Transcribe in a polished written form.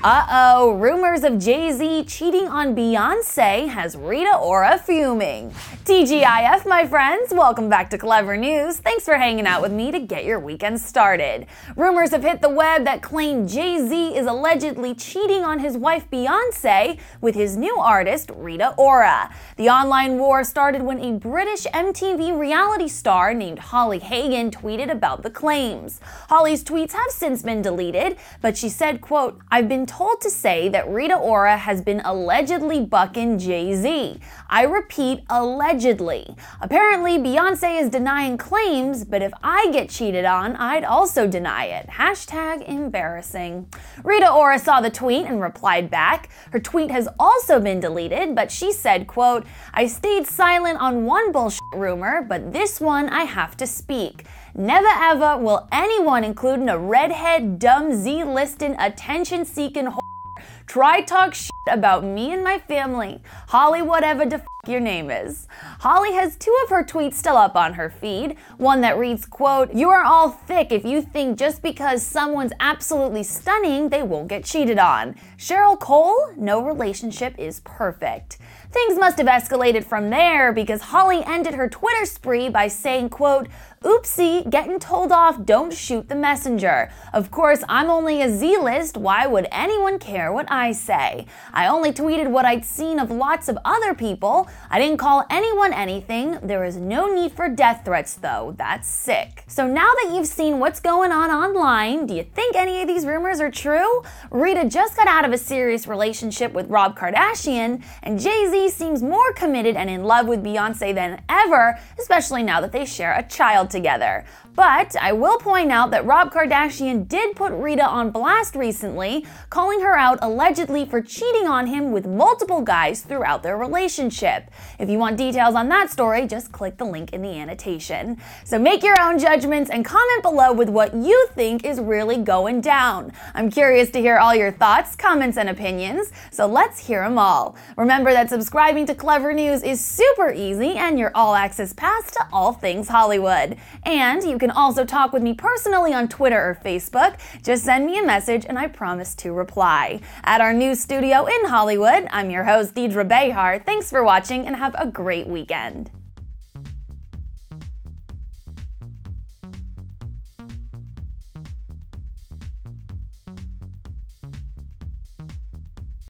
Uh-oh, rumors of Jay-Z cheating on Beyonce has Rita Ora fuming. TGIF, my friends, welcome back to Clever News. Thanks for hanging out with me to get your weekend started. Rumors have hit the web that claim Jay-Z is allegedly cheating on his wife Beyonce with his new artist, Rita Ora. The online war started when a British MTV reality star named Holly Hagan tweeted about the claims. Holly's tweets have since been deleted, but she said, quote, "I've been told to say that Rita Ora has been allegedly bucking Jay-Z. I repeat, allegedly. Apparently, Beyonce is denying claims, but if I get cheated on, I'd also deny it. Hashtag embarrassing." Rita Ora saw the tweet and replied back. Her tweet has also been deleted, but she said, quote, "I stayed silent on one bullshit rumor, but this one I have to speak. Never ever will anyone, including a redhead, dumb, Z-listin, attention-seeking try talk shit about me and my family. Holly whatever the f*** your name is." Holly has two of her tweets still up on her feed. One that reads, quote, "You are all thick if you think just because someone's absolutely stunning, they won't get cheated on. Cheryl Cole, no relationship is perfect." Things must have escalated from there because Holly ended her Twitter spree by saying, quote, "Oopsie, getting told off, don't shoot the messenger. Of course, I'm only a Z-list. Why would anyone care what I say? I only tweeted what I'd seen of lots of other people. I didn't call anyone anything. There is no need for death threats, though. That's sick." So now that you've seen what's going on online, do you think any of these rumors are true? Rita just got out of a serious relationship with Rob Kardashian, and Jay-Z seems more committed and in love with Beyonce than ever, especially now that they share a child together. But I will point out that Rob Kardashian did put Rita on blast recently, calling her out allegedly for cheating on him with multiple guys throughout their relationship. If you want details on that story, just click the link in the annotation. So make your own judgments and comment below with what you think is really going down. I'm curious to hear all your thoughts, comments, and opinions, so let's hear them all. Remember that subscribing to Clever News is super easy and your all-access pass to all things Hollywood. And you can also talk with me personally on Twitter or Facebook. Just send me a message and I promise to reply. At our new studio in Hollywood, I'm your host, Deidre Behar. Thanks for watching and have a great weekend.